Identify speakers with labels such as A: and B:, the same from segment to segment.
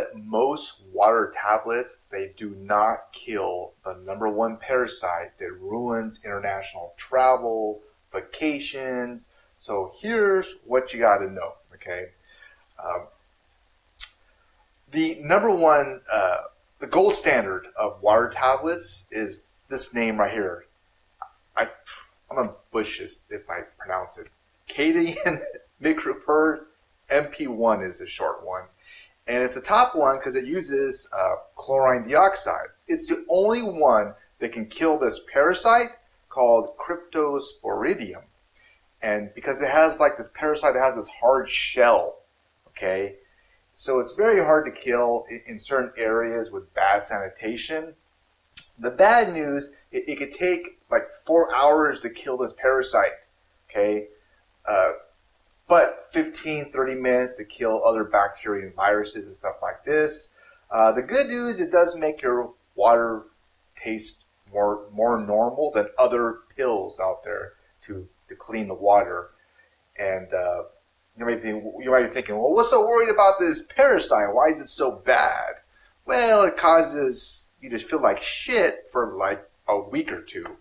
A: that most water tablets, they do not kill the #1 parasite that ruins international travel, vacations. So here's what you got to know, okay? The #1, the gold standard of water tablets is this name right here. I'm going to butcher this if I pronounce it. Katadyn Micropur MP1 is the short one. And it's the top one because it uses chlorine dioxide. It's the only one that can kill this parasite called Cryptosporidium. And because it has like this parasite that has this hard shell, okay? So it's very hard to kill in certain areas with bad sanitation. The bad news, it could take like 4 hours to kill this parasite, okay? But 15, 30 minutes to kill other bacteria and viruses and stuff like this. The good news, it does make your water taste more normal than other pills out there to clean the water. And you might be thinking, well, what's so worried about this parasite? Why is it so bad? Well, it causes you to feel like shit for like a week or two.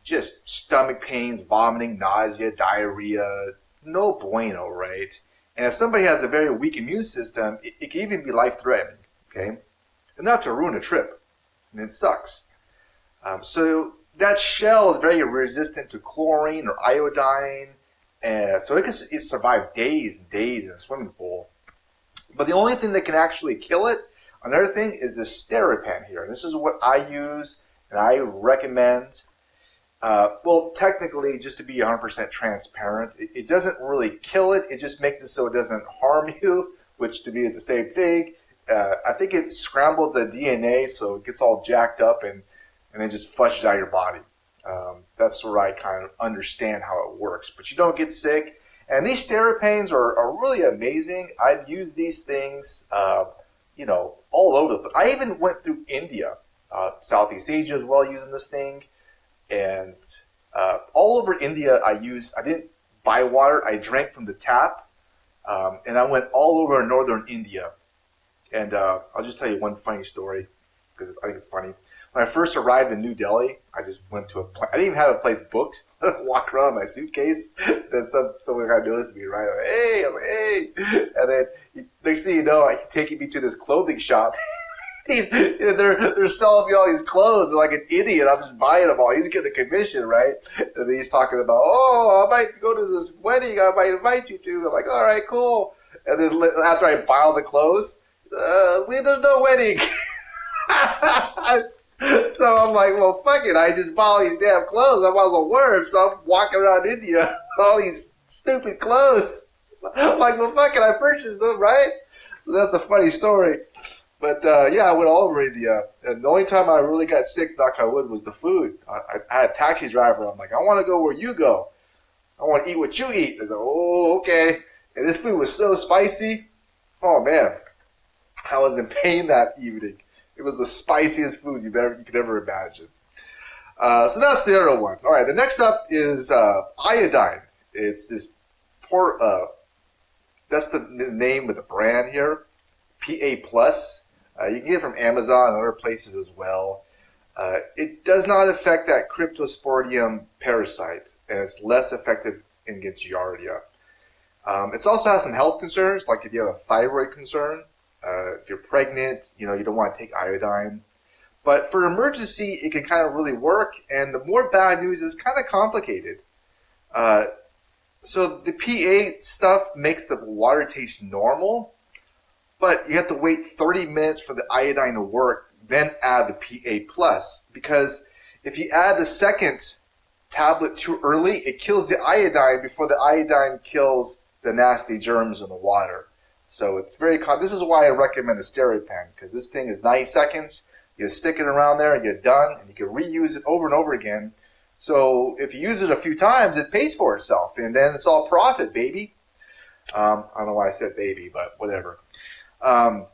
A: Just stomach pains, vomiting, nausea, diarrhea, no bueno, right? And if somebody has a very weak immune system, it can even be life-threatening, okay? Enough to ruin a trip, and it sucks. So that shell is very resistant to chlorine or iodine, and so it can survive days and days in a swimming pool. But the only thing that can actually kill it, another thing, is this Steripan here. And this is what I use and I recommend. Well, technically, just to be 100% transparent, it doesn't really kill it. It just makes it so it doesn't harm you, which to me is the same thing. I think it scrambles the DNA so it gets all jacked up and then just flushes out your body. That's where I kind of understand how it works. But you don't get sick. And these Steripanes are really amazing. I've used these things, all over the place. I even went through India, Southeast Asia as well, using this thing. And all over India, I didn't buy water. I drank from the tap. And I went all over northern India. And I'll just tell you one funny story because I think it's funny. When I first arrived in New Delhi, I just went to I didn't even have a place booked. Walk around in my suitcase. Then someone got noticed me, right? I'm like, hey, I'm like, hey. And then next thing you know, he's taking me to this clothing shop. They're selling me all these clothes. Like an idiot, I'm just buying them all. He's getting a commission, right? And then he's talking about, oh, I might go to this wedding. I might invite you to. I'm like, all right, cool. And then after I buy all the clothes, there's no wedding. So I'm like, well, fuck it. I just bought all these damn clothes. I might as well wear them. So I'm walking around India with all these stupid clothes. I'm like, well, fuck it. I purchased them, right? So that's a funny story. But, yeah, I went all over India. And the only time I really got sick, knock on wood, was the food. I had a taxi driver. I'm like, I want to go where you go. I want to eat what you eat. They're like, oh, okay. And this food was so spicy. Oh, man. I was in pain that evening. It was the spiciest food you could ever imagine. So that's the other one. All right, the next up is iodine. It's this that's the name of the brand here, PA+. You can get it from Amazon and other places as well. It does not affect that Cryptosporidium parasite, and it's less effective against Giardia. It also has some health concerns, like if you have a thyroid concern. If you're pregnant, you don't want to take iodine. But for emergency, it can kind of really work. And the more bad news is kind of complicated. So the PA stuff makes the water taste normal, but you have to wait 30 minutes for the iodine to work, then add the PA+. Because if you add the second tablet too early, it kills the iodine before the iodine kills the nasty germs in the water. So it's this is why I recommend the Steripan, because this thing is 90 seconds. You stick it around there and you're done, and you can reuse it over and over again. So if you use it a few times, it pays for itself, and then it's all profit, baby. I don't know why I said baby, but whatever. And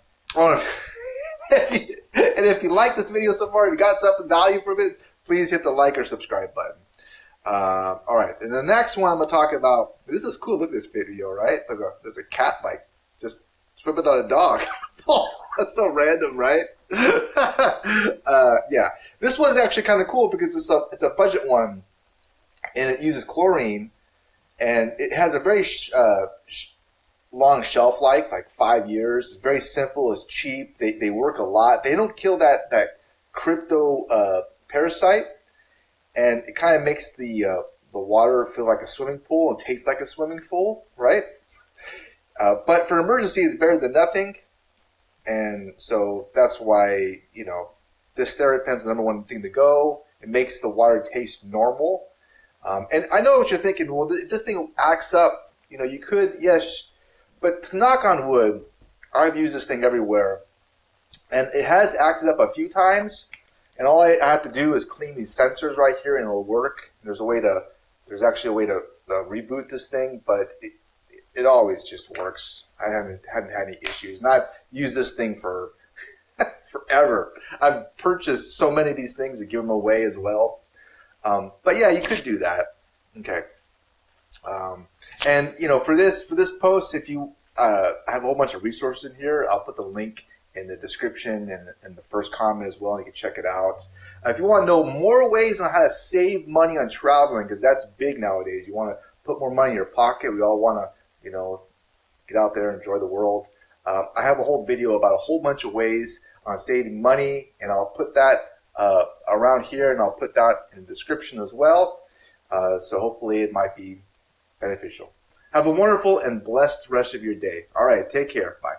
A: if you like this video so far, if you got something value from it, please hit the like or subscribe button. All right, and the next one I'm going to talk about, this is cool. Look at this video, right? There's a cat, like, just swimming on a dog. Oh, that's so random, right? Yeah, this one's actually kind of cool because it's a budget one, and it uses chlorine, and it has a very long shelf life, like 5 years. It's very simple. It's cheap. They work a lot. They don't kill that crypto parasite, and it kind of makes the water feel like a swimming pool and taste like a swimming pool, right? But for an emergency, it's better than nothing. And so that's why, this TheraPen's the number one thing to go. It makes the water taste normal. And I know what you're thinking. Well, if this thing acts up, you could, yes. But to knock on wood, I've used this thing everywhere. And it has acted up a few times. And all I have to do is clean these sensors right here and it'll work. There's actually a way to reboot this thing, but it always just works. I haven't had any issues. And I've used this thing for forever. I've purchased so many of these things to give them away as well. But yeah, you could do that. Okay. And for this post, if you I have a whole bunch of resources in here. I'll put the link in the description and the first comment as well. You can check it out. If you want to know more ways on how to save money on traveling, because that's big nowadays. You want to put more money in your pocket. We all want to, get out there and enjoy the world. I have a whole video about a whole bunch of ways on saving money, and I'll put that around here, and I'll put that in the description as well. So hopefully it might be beneficial. Have a wonderful and blessed rest of your day. All right, take care. Bye.